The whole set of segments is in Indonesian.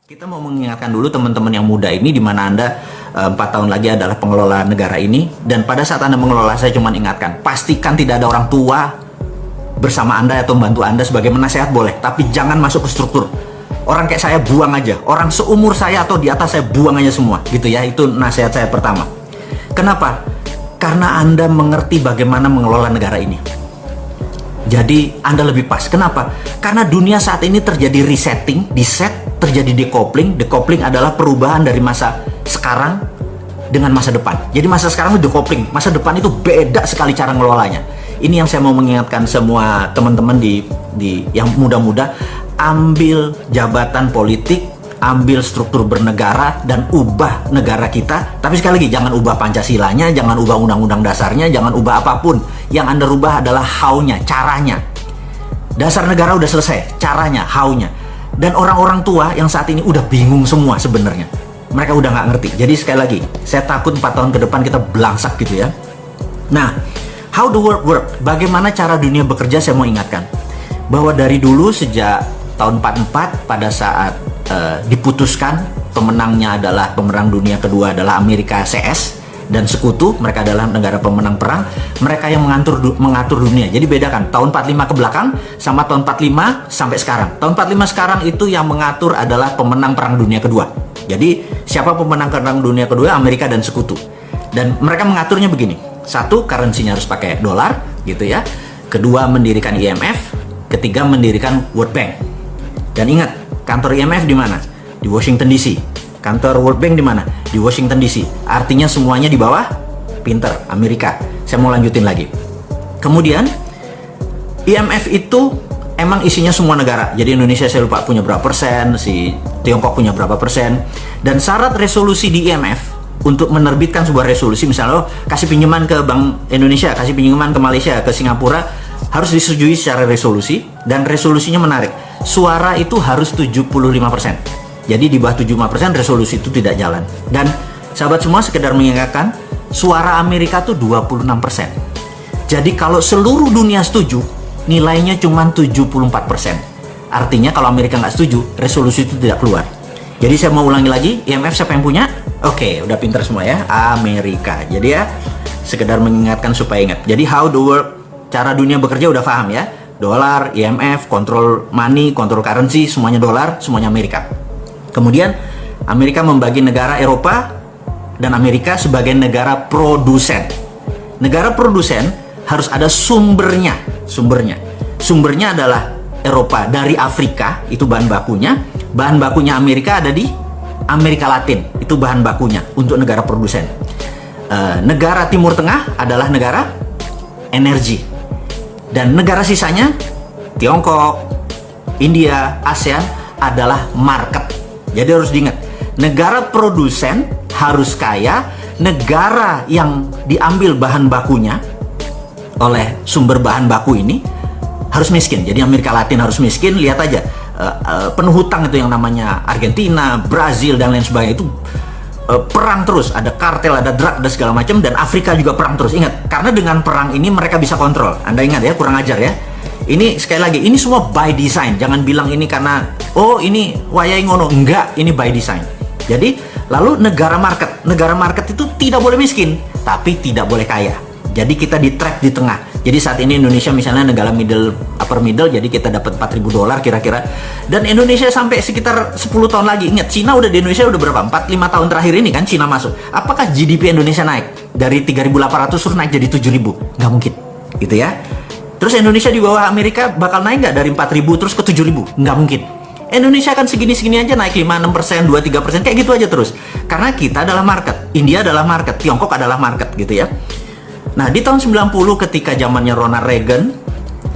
Kita mau mengingatkan dulu teman-teman yang muda ini, di mana Anda 4 tahun lagi adalah pengelola negara ini. Dan pada saat Anda mengelola, saya cuma ingatkan, pastikan tidak ada orang tua bersama Anda atau membantu Anda sebagai penasehat boleh, tapi jangan masuk ke struktur. Orang kayak saya buang aja, orang seumur saya atau di atas saya buang aja semua, gitu ya. Itu nasihat saya pertama. Kenapa? Karena Anda mengerti bagaimana mengelola negara ini. Jadi Anda lebih pas. Kenapa? Karena dunia saat ini terjadi resetting, terjadi decoupling. Decoupling adalah perubahan dari masa sekarang dengan masa depan. Jadi masa sekarang itu decoupling, masa depan itu beda sekali cara ngelolanya. Ini yang saya mau mengingatkan semua teman-teman di yang muda-muda, ambil jabatan politik, ambil struktur bernegara dan ubah negara kita. Tapi sekali lagi, jangan ubah Pancasilanya, jangan ubah undang-undang dasarnya, jangan ubah apapun. Yang Anda rubah adalah how-nya, caranya. Dasar negara udah selesai, caranya, how-nya. Dan orang-orang tua yang saat ini udah bingung semua sebenarnya. Mereka udah nggak ngerti. Jadi sekali lagi, saya takut 4 tahun ke depan kita belangsak gitu ya. Nah, how the world work? Bagaimana cara dunia bekerja, saya mau ingatkan. Bahwa dari dulu sejak tahun 44 pada saat diputuskan pemenangnya adalah pemenang dunia kedua adalah Amerika CS dan sekutu, mereka adalah negara pemenang perang, mereka yang mengatur dunia. Jadi bedakan tahun 45 ke belakang sama tahun 45 sampai sekarang. Tahun 45 sekarang itu yang mengatur adalah pemenang perang dunia kedua. Jadi siapa pemenang perang dunia kedua? Amerika dan sekutu. Dan mereka mengaturnya begini. Satu, currency-nya harus pakai dolar gitu ya. Kedua, mendirikan IMF. Ketiga, mendirikan World Bank. Dan ingat, kantor IMF di mana? Di Washington DC. Kantor World Bank di mana? Di Washington DC. Artinya semuanya di bawah pinter Amerika. Saya mau lanjutin lagi. Kemudian IMF itu emang isinya semua negara. Jadi Indonesia saya lupa punya berapa persen, si Tiongkok punya berapa persen. Dan syarat resolusi di IMF untuk menerbitkan sebuah resolusi, misalnya kasih pinjaman ke Bank Indonesia, kasih pinjaman ke Malaysia, ke Singapura, harus disetujui secara resolusi. Dan resolusinya menarik, suara itu harus 75%. Jadi di bawah 75% resolusi itu tidak jalan. Dan sahabat semua, sekedar mengingatkan, suara Amerika tuh 26%. Jadi kalau seluruh dunia setuju, nilainya cuma 74%. Artinya kalau Amerika nggak setuju, resolusi itu tidak keluar. Jadi saya mau ulangi lagi, IMF siapa yang punya? Oke, udah pinter semua ya, Amerika. Jadi ya, sekedar mengingatkan supaya ingat. Jadi how the world, cara dunia bekerja udah paham ya. Dolar, IMF, kontrol money, kontrol currency, semuanya dolar, semuanya Amerika. Kemudian Amerika membagi negara Eropa dan Amerika sebagai negara produsen. Negara produsen harus ada sumbernya. Sumbernya adalah Eropa dari Afrika, itu bahan bakunya. Bahan bakunya Amerika ada di Amerika Latin, itu bahan bakunya untuk negara produsen. Negara Timur Tengah adalah negara energi. Dan negara sisanya, Tiongkok, India, ASEAN adalah market. Jadi harus diingat, negara produsen harus kaya, negara yang diambil bahan bakunya oleh sumber bahan baku ini harus miskin. Jadi Amerika Latin harus miskin. Lihat aja, penuh hutang itu yang namanya Argentina, Brazil, dan lain sebagainya itu perang terus, ada kartel, ada drug, ada segala macam. Dan Afrika juga perang terus. Ingat, karena dengan perang ini mereka bisa kontrol. Anda ingat ya, kurang ajar ya. Ini sekali lagi, ini semua by design. Jangan bilang ini karena oh ini wayai ngono. Enggak, ini by design. Jadi lalu negara market itu tidak boleh miskin, tapi tidak boleh kaya. Jadi kita di track di tengah. Jadi saat ini Indonesia misalnya negara upper middle, jadi kita dapat 4.000 dolar kira-kira. Dan Indonesia sampai sekitar 10 tahun lagi. Ingat, Cina udah di Indonesia udah berapa? 4-5 tahun terakhir ini kan Cina masuk. Apakah GDP Indonesia naik? Dari 3.800 terus naik jadi 7.000? Nggak mungkin. Gitu ya. Terus Indonesia di bawah Amerika bakal naik nggak dari 4.000 terus ke 7.000? Nggak mungkin. Indonesia kan segini-segini aja naik 5-6%, 2-3%, kayak gitu aja terus. Karena kita adalah market. India adalah market. Tiongkok adalah market gitu ya. Nah, di tahun 90 ketika zamannya Ronald Reagan,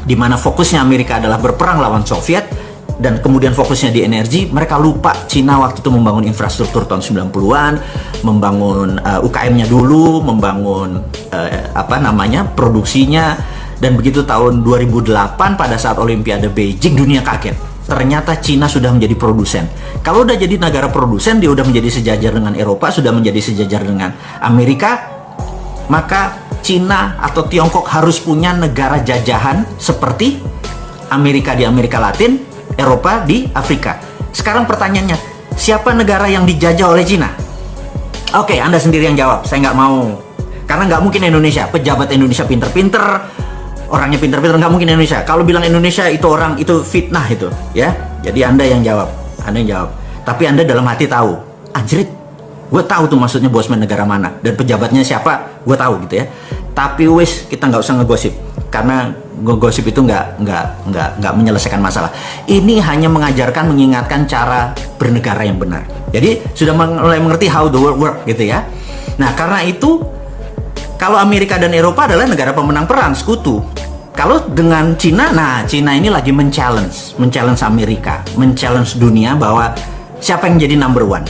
di mana fokusnya Amerika adalah berperang lawan Soviet, dan kemudian fokusnya di energi, mereka lupa Cina waktu itu membangun infrastruktur tahun 90-an, membangun UKM-nya dulu, membangun produksinya, dan begitu tahun 2008 pada saat Olimpiade Beijing, dunia kaget. Ternyata Cina sudah menjadi produsen. Kalau udah jadi negara produsen, dia udah menjadi sejajar dengan Eropa, sudah menjadi sejajar dengan Amerika, maka Cina atau Tiongkok harus punya negara jajahan seperti Amerika di Amerika Latin, Eropa di Afrika. Sekarang pertanyaannya, Siapa negara yang dijajah oleh Cina? Oke, Anda sendiri yang jawab. Saya nggak mau. Karena nggak mungkin Indonesia. Pejabat Indonesia pinter-pinter, orangnya pinter-pinter, nggak mungkin Indonesia. Kalau bilang Indonesia itu orang, itu fitnah itu, ya. Jadi Anda yang jawab. Anda yang jawab. Tapi Anda dalam hati tahu, anjrit, gue tahu tuh maksudnya Bosman negara mana dan pejabatnya siapa, gue tahu gitu ya. Tapi wis, kita nggak usah ngegosip. Karena ngegosip itu nggak menyelesaikan masalah. Ini hanya mengajarkan, mengingatkan cara bernegara yang benar. Jadi sudah mulai mengerti how the world work gitu ya. Nah karena itu, kalau Amerika dan Eropa adalah negara pemenang perang, sekutu. Kalau dengan Cina, nah Cina ini lagi men-challenge Amerika, men-challenge dunia bahwa siapa yang jadi number one.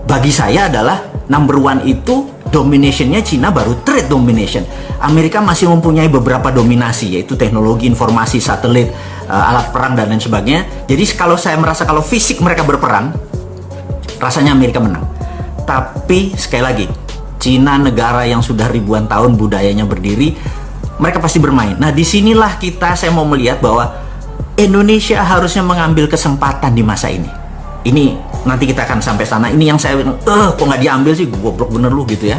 Bagi saya adalah number one itu dominationnya Cina baru trade domination. Amerika masih mempunyai beberapa dominasi, yaitu teknologi, informasi, satelit, alat perang dan lain sebagainya. Jadi kalau saya merasa kalau fisik mereka berperang, rasanya Amerika menang. Tapi sekali lagi, Cina negara yang sudah ribuan tahun budayanya berdiri, mereka pasti bermain. Nah disinilah saya mau melihat bahwa Indonesia harusnya mengambil kesempatan di masa ini. Ini nanti kita akan sampai sana. Ini yang saya bilang, kok nggak diambil sih, goblok bener lu gitu ya.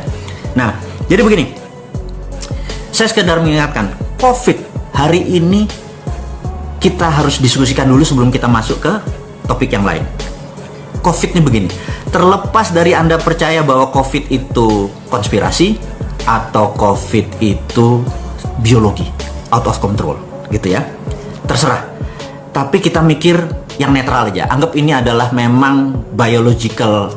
Nah, jadi begini, saya sekedar mengingatkan, COVID hari ini kita harus diskusikan dulu sebelum kita masuk ke topik yang lain. COVID ini begini, terlepas dari Anda percaya bahwa COVID itu konspirasi atau COVID itu biologi, out of control, gitu ya, terserah. Tapi kita mikir yang netral aja, anggap ini adalah memang biological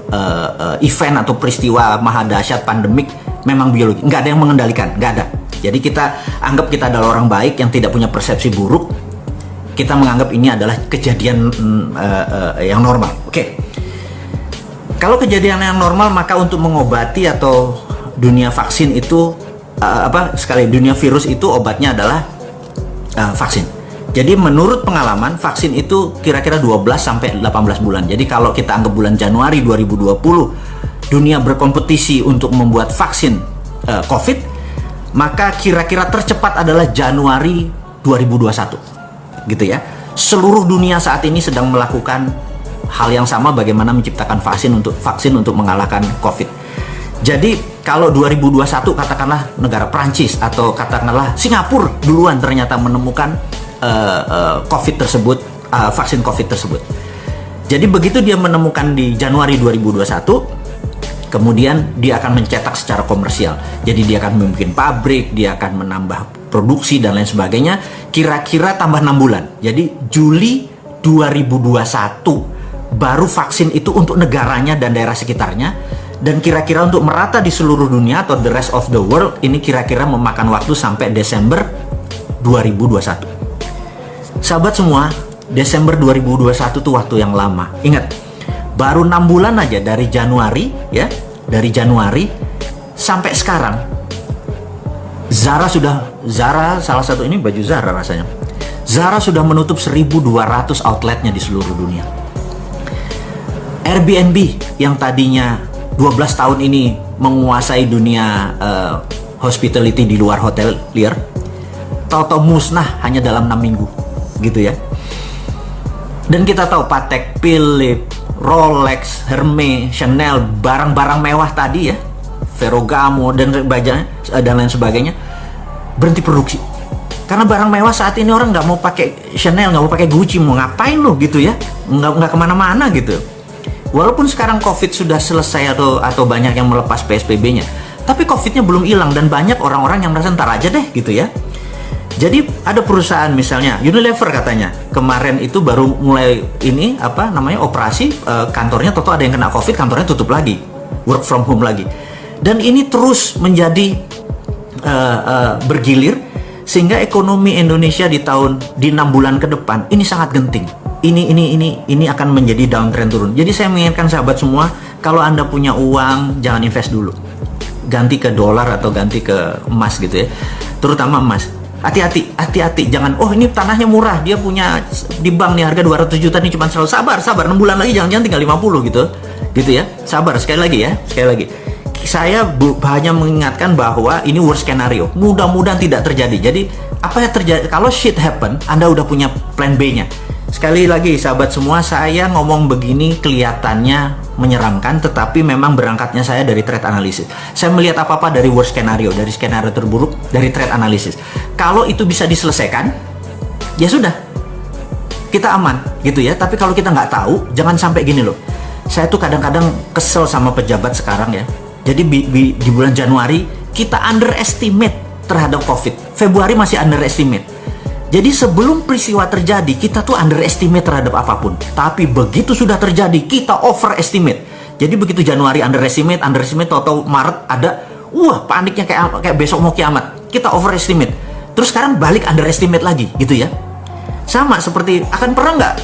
event atau peristiwa maha dahsyat pandemik, memang biologi, nggak ada yang mengendalikan, nggak ada. Jadi kita anggap kita adalah orang baik yang tidak punya persepsi buruk, kita menganggap ini adalah kejadian yang normal. Oke. Kalau kejadian yang normal, maka untuk mengobati atau dunia vaksin itu dunia virus itu obatnya adalah vaksin. Jadi menurut pengalaman, vaksin itu kira-kira 12 sampai 18 bulan. Jadi kalau kita anggap bulan Januari 2020 dunia berkompetisi untuk membuat vaksin COVID, maka kira-kira tercepat adalah Januari 2021. Gitu ya. Seluruh dunia saat ini sedang melakukan hal yang sama, bagaimana menciptakan vaksin untuk mengalahkan COVID. Jadi kalau 2021 katakanlah negara Prancis atau katakanlah Singapura duluan ternyata menemukan COVID tersebut, vaksin COVID tersebut. Jadi begitu dia menemukan di Januari 2021, kemudian dia akan mencetak secara komersial. Jadi dia akan membuat pabrik, dia akan menambah produksi dan lain sebagainya. Kira-kira tambah 6 bulan. Jadi Juli 2021 baru vaksin itu untuk negaranya dan daerah sekitarnya. Dan kira-kira untuk merata di seluruh dunia atau the rest of the world, ini kira-kira memakan waktu sampai Desember 2021. Sahabat semua, Desember 2021 itu waktu yang lama. Ingat, baru 6 bulan aja dari Januari ya, dari Januari sampai sekarang. Zara salah satu ini baju Zara rasanya. Zara sudah menutup 1.200 outletnya di seluruh dunia. Airbnb yang tadinya 12 tahun ini menguasai dunia hospitality di luar hotelier, tahu-tahu musnah hanya dalam 6 minggu. Gitu ya. Dan kita tahu Patek Philippe, Rolex, Hermes, Chanel, barang-barang mewah tadi ya, Ferragamo dan lain sebagainya berhenti produksi. Karena barang mewah saat ini orang nggak mau pakai Chanel, nggak mau pakai Gucci, mau ngapain lo gitu ya, nggak kemana-mana gitu. Walaupun sekarang COVID sudah selesai atau banyak yang melepas PSBB-nya, tapi COVID-nya belum hilang dan banyak orang-orang yang merasa ntar aja deh gitu ya. Jadi ada perusahaan misalnya Unilever katanya kemarin itu baru mulai operasi, kantornya toto ada yang kena COVID, kantornya tutup lagi, work from home lagi. Dan ini terus menjadi bergilir sehingga ekonomi Indonesia di 6 bulan ke depan ini sangat genting. Ini akan menjadi downtrend turun. Jadi saya mengingatkan sahabat semua, kalau Anda punya uang jangan invest dulu. Ganti ke dolar atau ganti ke emas gitu ya. Terutama emas. Hati-hati, jangan ini tanahnya murah, dia punya di bank nih harga 200 juta nih, cuma selalu sabar 6 bulan lagi jangan tinggal 50 gitu ya, sabar. Sekali lagi saya hanya mengingatkan bahwa ini worst scenario, mudah-mudahan tidak terjadi. Jadi apa yang terjadi kalau shit happen, Anda udah punya plan B-nya. Sekali lagi sahabat semua, saya ngomong begini kelihatannya menyeramkan, tetapi memang berangkatnya saya dari trade analysis. Saya melihat apa-apa dari worst scenario, dari skenario terburuk, dari trade analysis. Kalau itu bisa diselesaikan, ya sudah, kita aman gitu ya. Tapi kalau kita nggak tahu, jangan sampai gini loh. Saya tuh kadang-kadang kesel sama pejabat sekarang ya. Jadi di bulan Januari kita underestimate terhadap COVID. Februari masih underestimate. Jadi sebelum peristiwa terjadi, kita tuh underestimate terhadap apapun. Tapi begitu sudah terjadi, kita overestimate. Jadi begitu Januari underestimate, tahu-tahu Maret ada, wah paniknya kayak besok mau kiamat. Kita overestimate. Terus sekarang balik underestimate lagi, gitu ya. Sama seperti, akan pernah nggak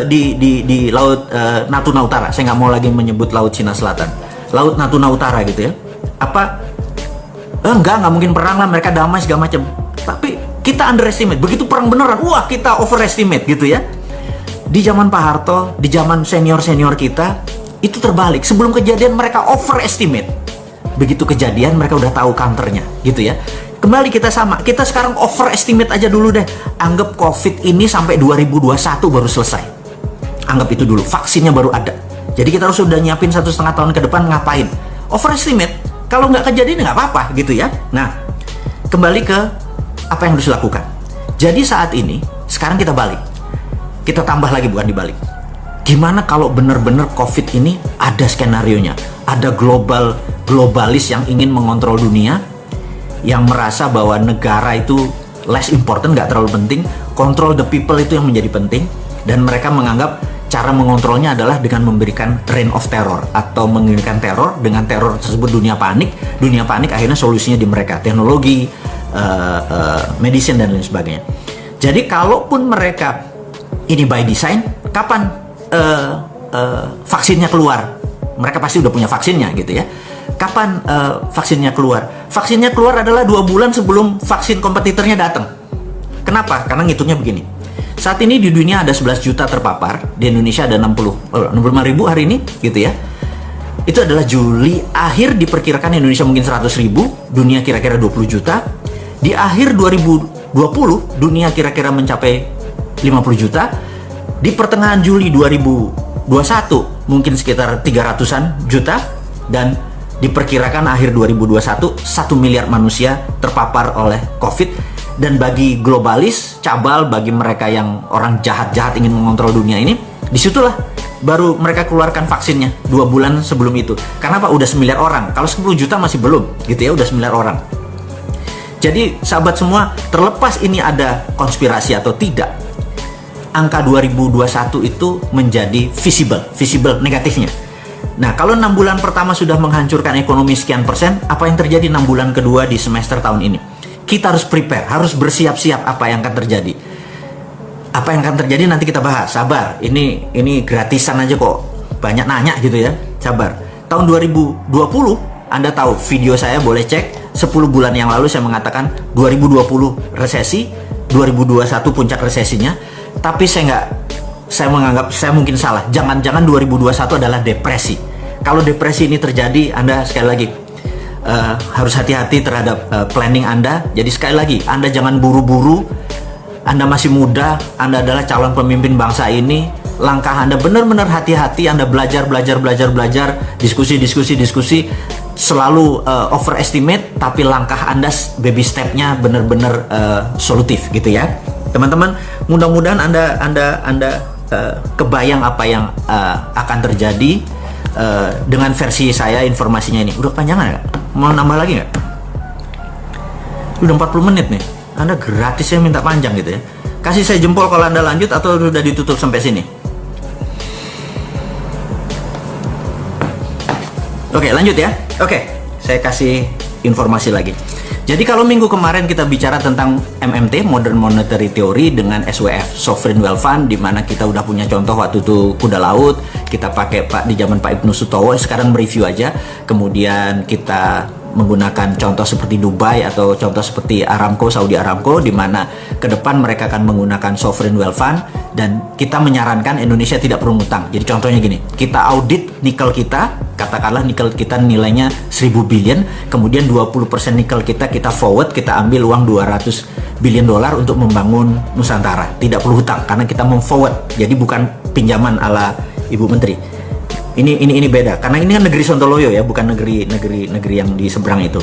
di Laut Natuna Utara, saya nggak mau lagi menyebut Laut Cina Selatan, Laut Natuna Utara gitu ya. Apa? Nggak mungkin perang lah, mereka damai segala macam. Tapi kita underestimate, begitu perang beneran, wah kita overestimate gitu ya. Di zaman Pak Harto, di zaman senior-senior kita, itu terbalik. Sebelum kejadian mereka overestimate. Begitu kejadian mereka udah tahu counternya gitu ya. Kembali kita sama, kita sekarang overestimate aja dulu deh. Anggap COVID ini sampai 2021 baru selesai. Anggap itu dulu, vaksinnya baru ada. Jadi kita harus sudah nyiapin 1,5 tahun ke depan ngapain. Overestimate, kalau nggak kejadian nggak apa-apa gitu ya. Nah, kembali ke apa yang harus dilakukan. Jadi saat ini, sekarang kita balik. Kita tambah lagi, bukan dibalik. Gimana kalau benar-benar COVID ini ada skenarionya? Ada globalis yang ingin mengontrol dunia, yang merasa bahwa negara itu less important, nggak terlalu penting. Control the people itu yang menjadi penting. Dan mereka menganggap cara mengontrolnya adalah dengan memberikan reign of terror, atau mengirimkan teror. Dengan teror tersebut dunia panik akhirnya solusinya di mereka, teknologi, medicine dan lain sebagainya. Jadi kalaupun mereka ini by design, kapan vaksinnya keluar? Mereka pasti udah punya vaksinnya gitu ya. Kapan vaksinnya keluar? Vaksinnya keluar adalah 2 bulan sebelum vaksin kompetitornya datang. Kenapa? Karena ngitungnya begini. Saat ini di dunia ada 11 juta terpapar, di Indonesia ada 65 ribu hari ini gitu ya. Itu adalah Juli, akhir diperkirakan Indonesia mungkin 100 ribu, dunia kira-kira 20 juta. Di akhir 2020, dunia kira-kira mencapai 50 juta. Di pertengahan Juli 2021, mungkin sekitar 300-an juta. Dan diperkirakan akhir 2021, 1 miliar manusia terpapar oleh COVID. Dan bagi globalis, cabal, bagi mereka yang orang jahat-jahat ingin mengontrol dunia ini, disitulah baru mereka keluarkan vaksinnya 2 bulan sebelum itu. Karena apa? Udah 9 orang. Kalau 10 juta masih belum, gitu ya, udah 9 orang. Jadi sahabat semua, terlepas ini ada konspirasi atau tidak, angka 2021 itu menjadi visible negatifnya. Nah, kalau 6 bulan pertama sudah menghancurkan ekonomi sekian persen, apa yang terjadi 6 bulan kedua di semester tahun ini? Kita harus prepare, harus bersiap-siap apa yang akan terjadi. Apa yang akan terjadi nanti kita bahas, sabar. Ini gratisan aja kok, banyak nanya gitu ya, sabar. Tahun 2020, Anda tahu video saya, boleh cek. 10 bulan yang lalu saya mengatakan 2020 resesi, 2021 puncak resesinya. Tapi saya menganggap saya mungkin salah. Jangan-jangan 2021 adalah depresi. Kalau depresi ini terjadi, Anda sekali lagi harus hati-hati terhadap planning Anda. Jadi sekali lagi, Anda jangan buru-buru. Anda masih muda, Anda adalah calon pemimpin bangsa ini. Langkah Anda benar-benar hati-hati. Anda belajar, diskusi. Selalu overestimate, tapi langkah Anda, baby stepnya benar-benar solutif gitu ya, teman-teman. Mudah-mudahan Anda kebayang apa yang akan terjadi dengan versi saya informasinya ini. Udah panjangan nggak? Mau nambah lagi nggak? Udah 40 menit nih. Anda gratis saya minta panjang gitu ya. Kasih saya jempol kalau Anda lanjut atau sudah ditutup sampai sini. Oke, lanjut ya. Oke, saya kasih informasi lagi. Jadi kalau minggu kemarin kita bicara tentang MMT, Modern Monetary Theory, dengan SWF, Sovereign Wealth Fund, di mana kita udah punya contoh waktu itu kuda laut, kita pakai di zaman Pak Ibnu Sutowo, sekarang mereview aja. Kemudian kita menggunakan contoh seperti Dubai atau contoh seperti Aramco, Saudi Aramco, di mana ke depan mereka akan menggunakan Sovereign Wealth Fund, dan kita menyarankan Indonesia tidak perlu ngutang. Jadi contohnya gini, kita audit nikel kita, katakanlah nikel kita nilainya 1000 billion, kemudian 20% nikel kita forward, kita ambil uang 200 billion dolar untuk membangun Nusantara. Tidak perlu hutang karena kita mem-forward. Jadi bukan pinjaman ala Ibu Menteri. Ini beda karena ini kan negeri Sontoloyo ya, bukan negeri yang di seberang itu.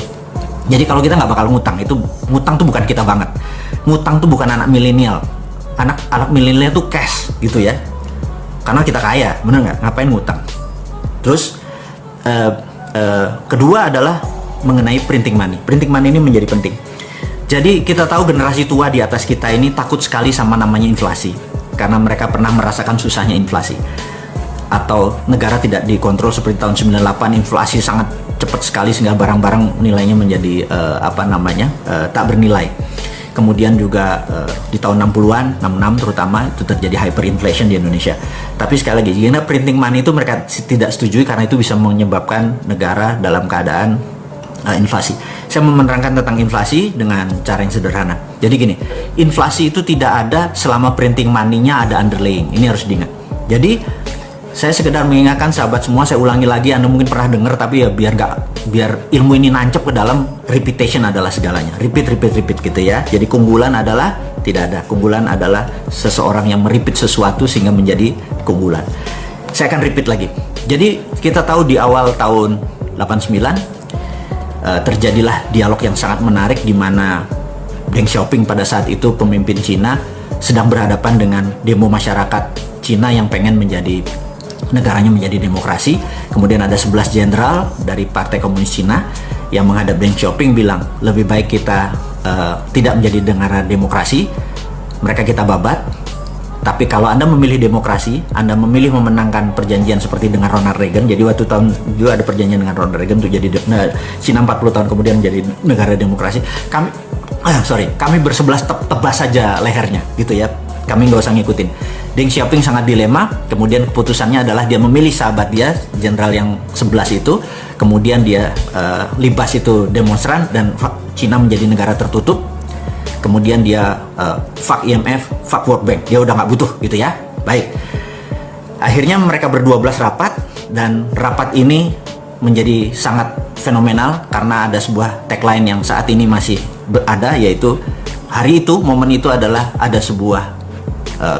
Jadi kalau kita nggak bakal ngutang, itu ngutang tuh bukan kita banget. Ngutang tuh bukan anak milenial. Anak milenial tuh cash gitu ya. Karena kita kaya, bener nggak? Ngapain ngutang? Terus kedua adalah mengenai printing money. Printing money ini menjadi penting. Jadi kita tahu generasi tua di atas kita ini takut sekali sama namanya inflasi. Karena mereka pernah merasakan susahnya inflasi. Atau negara tidak dikontrol seperti tahun 98, inflasi sangat cepat sekali sehingga barang-barang nilainya menjadi tak bernilai. Kemudian juga di tahun 60-an, 66 terutama, itu terjadi hyperinflation di Indonesia. Tapi sekali lagi, karena printing money itu mereka tidak setujui karena itu bisa menyebabkan negara dalam keadaan inflasi. Saya mau menerangkan tentang inflasi dengan cara yang sederhana. Jadi gini, inflasi itu tidak ada selama printing money-nya ada underlying. Ini harus diingat. Jadi saya sekedar mengingatkan sahabat semua, saya ulangi lagi, Anda mungkin pernah dengar tapi ya biar ilmu ini nancep ke dalam, repetition adalah segalanya. Repeat gitu ya. Jadi keunggulan adalah tidak ada. Keunggulan adalah seseorang yang merepeat sesuatu sehingga menjadi keunggulan. Saya akan repeat lagi. Jadi kita tahu di awal tahun 89 terjadilah dialog yang sangat menarik di mana Deng Xiaoping pada saat itu pemimpin Cina sedang berhadapan dengan demo masyarakat Cina yang pengen negaranya menjadi demokrasi. Kemudian ada 11 jenderal dari Partai Komunis Cina yang menghadap Deng Xiaoping bilang, lebih baik kita tidak menjadi negara demokrasi, mereka kita babat. Tapi kalau Anda memilih demokrasi, Anda memilih memenangkan perjanjian seperti dengan Ronald Reagan. Jadi waktu tahun juga ada perjanjian dengan Ronald Reagan untuk jadi Cina 40 tahun kemudian menjadi negara demokrasi. Kami bersebelas tebas saja lehernya gitu ya. Kami nggak usah ngikutin. Deng Xiaoping sangat dilema. Kemudian keputusannya adalah dia memilih sahabat dia, jenderal yang 11 itu. Kemudian dia libas itu demonstran dan Cina menjadi negara tertutup. Kemudian dia fuck IMF, fuck World Bank. Dia udah nggak butuh gitu ya. Baik. Akhirnya mereka berdua belas rapat dan rapat ini menjadi sangat fenomenal karena ada sebuah tagline yang saat ini masih ada, yaitu hari itu, momen itu adalah ada sebuah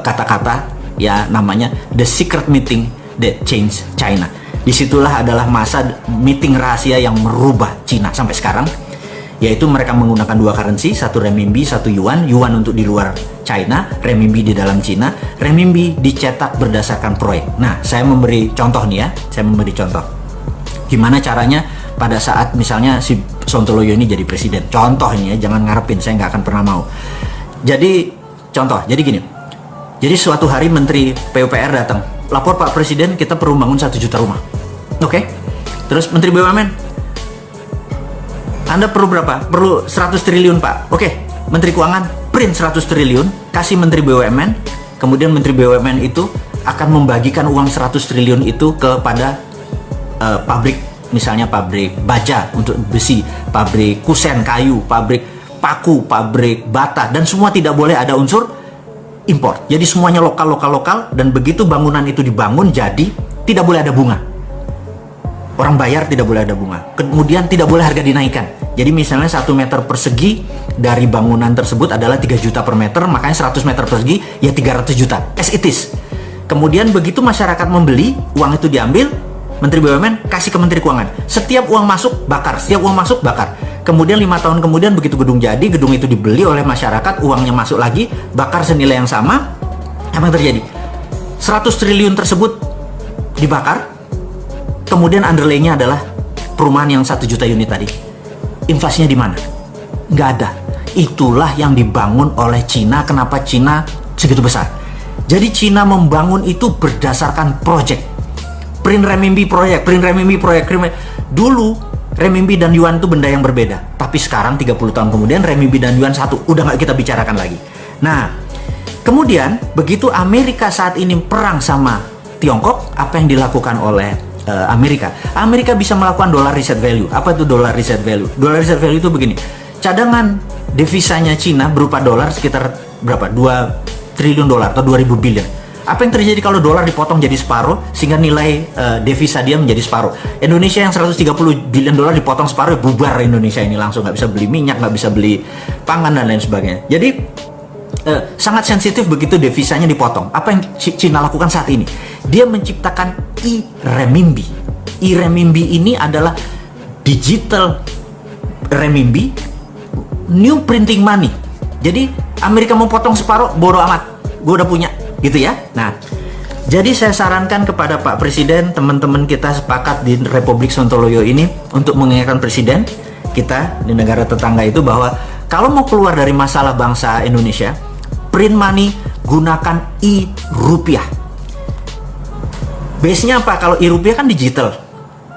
kata-kata ya namanya The Secret Meeting That Changed China. Disitulah adalah masa meeting rahasia yang merubah Cina sampai sekarang. Yaitu mereka menggunakan dua currency, satu renminbi, satu yuan. Yuan untuk di luar China, renminbi di dalam Cina. Renminbi dicetak berdasarkan proyek. Nah, saya memberi contoh nih ya. Saya memberi contoh. Gimana caranya pada saat misalnya si Sontoloyo ini jadi presiden. Contoh ini ya, jangan ngarepin, saya nggak akan pernah mau. Jadi, contoh, jadi gini. Jadi suatu hari Menteri PUPR datang. Lapor Pak Presiden, kita perlu bangun 1 juta rumah. Oke? Terus Menteri BUMN, Anda perlu berapa? Perlu 100 triliun Pak. Oke, Menteri Keuangan print 100 triliun, kasih Menteri BUMN. Kemudian Menteri BUMN itu akan membagikan uang 100 triliun itu kepada pabrik, misalnya pabrik baja untuk besi, pabrik kusen kayu, pabrik paku, pabrik bata, dan semua tidak boleh ada unsur impor. Jadi semuanya lokal, dan begitu bangunan itu dibangun jadi tidak boleh ada bunga. Orang bayar tidak boleh ada bunga. Kemudian tidak boleh harga dinaikkan. Jadi misalnya 1 meter persegi dari bangunan tersebut adalah 3 juta per meter, makanya 100 meter persegi ya 300 juta. As it is. Kemudian begitu masyarakat membeli, uang itu diambil, Menteri BUMN kasih ke Menteri Keuangan. Setiap uang masuk, bakar. Setiap uang masuk, bakar. Kemudian 5 tahun kemudian begitu gedung jadi, gedung itu dibeli oleh masyarakat, uangnya masuk lagi, bakar senilai yang sama. Apa yang terjadi? 100 triliun tersebut dibakar. Kemudian underlay-nya adalah perumahan yang 1 juta unit tadi. Inflasinya di mana? Nggak ada. Itulah yang dibangun oleh Cina. Kenapa Cina segitu besar? Jadi Cina membangun itu berdasarkan project. Print renminbi proyek. Dulu renminbi dan yuan itu benda yang berbeda. Tapi sekarang 30 tahun kemudian renminbi dan yuan satu. Udah nggak kita bicarakan lagi. Nah, kemudian begitu Amerika saat ini perang sama Tiongkok, apa yang dilakukan oleh Amerika bisa melakukan dollar reserve value. Apa itu dollar reserve value? Dollar reserve value itu begini. Cadangan devisanya Cina berupa dolar sekitar berapa? 2 triliun dolar atau 2000 billion. Apa yang terjadi kalau dolar dipotong jadi separuh sehingga nilai devisa dia menjadi separuh? Indonesia yang 130 billion dolar dipotong separuh, bubar Indonesia ini langsung, nggak bisa beli minyak, nggak bisa beli pangan dan lain sebagainya. Jadi sangat sensitif begitu devisanya dipotong. Apa yang Cina lakukan saat ini? Dia menciptakan i-renminbi. I-renminbi ini adalah digital renminbi, new printing money. Jadi Amerika mau potong separuh, bodo amat, gue udah punya, gitu ya. Nah, jadi saya sarankan kepada Pak Presiden, teman-teman kita sepakat di Republik Sontoloyo ini untuk mengingatkan Presiden kita di negara tetangga itu bahwa kalau mau keluar dari masalah bangsa Indonesia, print money, gunakan e-rupiah. Base-nya apa? Kalau e-rupiah kan digital,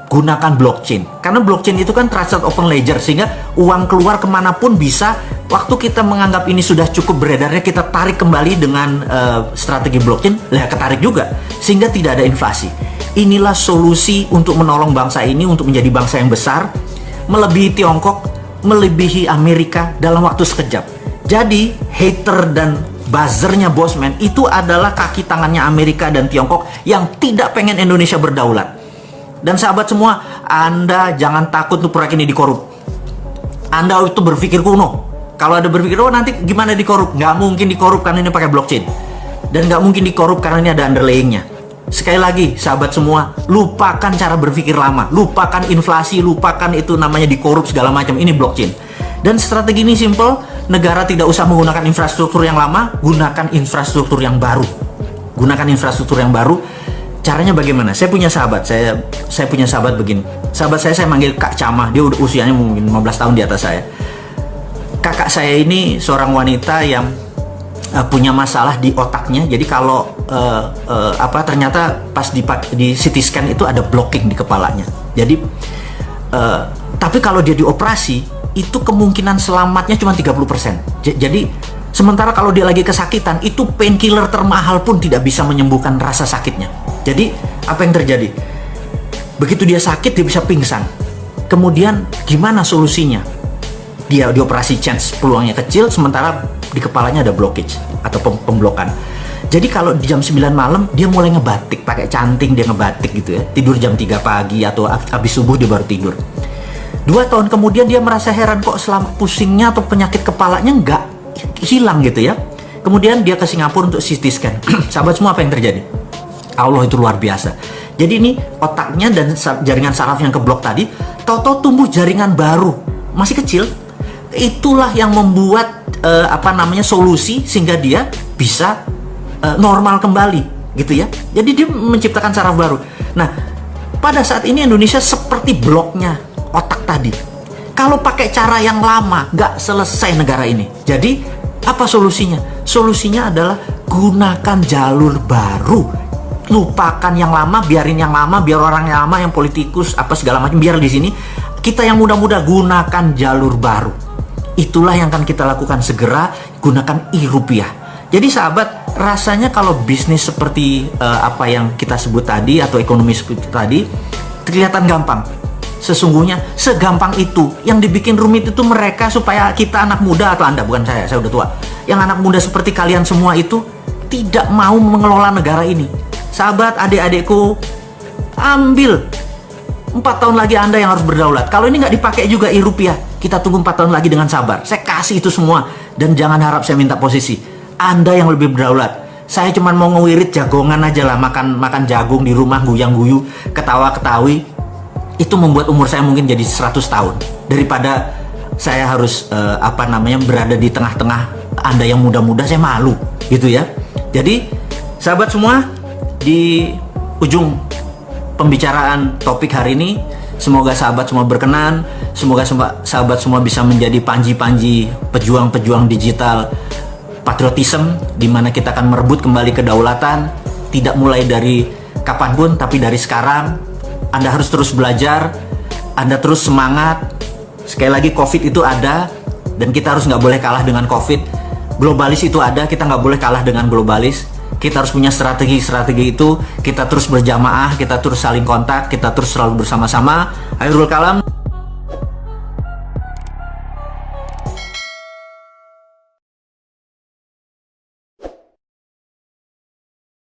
gunakan blockchain. Karena blockchain itu kan trusted open ledger, sehingga uang keluar kemanapun bisa. Waktu kita menganggap ini sudah cukup beredarnya, kita tarik kembali dengan strategi blockchain, ketarik juga, sehingga tidak ada inflasi. Inilah solusi untuk menolong bangsa ini untuk menjadi bangsa yang besar, melebihi Tiongkok, melebihi Amerika dalam waktu sekejap. Jadi hater dan buzzernya Bosman itu adalah kaki tangannya Amerika dan Tiongkok yang tidak pengen Indonesia berdaulat. Dan sahabat semua, Anda jangan takut untuk proyek ini dikorup. Anda itu berpikir kuno. Kalau ada berpikir, oh nanti gimana dikorup? Nggak mungkin dikorup karena ini pakai blockchain. Dan nggak mungkin dikorup karena ini ada underlayingnya. Sekali lagi, sahabat semua, lupakan cara berpikir lama. Lupakan inflasi, lupakan itu namanya dikorup segala macam. Ini blockchain. Dan strategi ini simple, negara tidak usah menggunakan infrastruktur yang lama, gunakan infrastruktur yang baru. Gunakan infrastruktur yang baru. Caranya bagaimana? Saya punya sahabat, saya punya sahabat begini. Sahabat saya manggil Kak Camah, dia udah usianya mungkin 15 tahun di atas saya. Kakak saya ini seorang wanita yang punya masalah di otaknya. Jadi kalau ternyata pas di CT scan itu ada blocking di kepalanya. Jadi tapi kalau dia dioperasi itu kemungkinan selamatnya cuma 30%. Jadi sementara kalau dia lagi kesakitan, itu painkiller termahal pun tidak bisa menyembuhkan rasa sakitnya. Jadi apa yang terjadi? Begitu dia sakit, dia bisa pingsan. Kemudian gimana solusinya? Dia dioperasi, chance peluangnya kecil, sementara di kepalanya ada blockage atau pemblokan. Jadi kalau di jam 9 malam dia mulai ngebatik, pakai canting dia ngebatik gitu ya. Tidur jam 3 pagi atau habis subuh dia baru tidur. 2 tahun kemudian dia merasa heran, kok selama pusingnya atau penyakit kepalanya nggak hilang gitu ya. Kemudian dia ke Singapura untuk CT scan. Sahabat semua, apa yang terjadi? Allah itu luar biasa. Jadi ini otaknya dan jaringan saraf yang keblok tadi, tahu-tahu tumbuh jaringan baru, masih kecil. Itulah yang membuat solusi sehingga dia bisa normal kembali gitu ya. Jadi dia menciptakan saraf baru. Nah, pada saat ini Indonesia seperti bloknya otak tadi. Kalau pakai cara yang lama, nggak selesai negara ini. Jadi apa solusinya? Solusinya adalah gunakan jalur baru. Lupakan yang lama, biarin yang lama, biar orang yang lama, yang politikus apa segala macam, biar di sini. Kita yang muda-muda gunakan jalur baru. Itulah yang akan kita lakukan segera, gunakan e-rupiah. Jadi sahabat, rasanya kalau bisnis seperti apa yang kita sebut tadi atau ekonomi seperti tadi kelihatan gampang. Sesungguhnya segampang itu. Yang dibikin rumit itu mereka, supaya kita anak muda, atau Anda, bukan saya udah tua, yang anak muda seperti kalian semua itu tidak mau mengelola negara ini. Sahabat, adik-adikku, ambil 4 tahun lagi Anda yang harus berdaulat. Kalau ini nggak dipakai juga e-rupiah, kita tunggu 4 tahun lagi dengan sabar. Saya kasih itu semua, dan jangan harap saya minta posisi. Anda yang lebih berdaulat. Saya cuma mau ngewirit jagongan aja lah, makan jagung di rumah, guyang-guyu, ketawa-ketawi. Itu membuat umur saya mungkin jadi 100 tahun. Daripada saya harus berada di tengah-tengah Anda yang muda-muda, saya malu gitu ya. Jadi sahabat semua, di ujung pembicaraan topik hari ini, semoga sahabat semua berkenan. Semoga sahabat semua bisa menjadi panji-panji pejuang-pejuang digital patriotism, di mana kita akan merebut kembali kedaulatan, tidak mulai dari kapanpun, tapi dari sekarang. Anda harus terus belajar, Anda terus semangat. Sekali lagi, COVID itu ada, dan kita harus nggak boleh kalah dengan COVID. Globalis itu ada, kita nggak boleh kalah dengan globalis. Kita harus punya strategi itu, kita terus berjamaah, kita terus saling kontak, kita terus selalu bersama-sama. Akhirul kalam.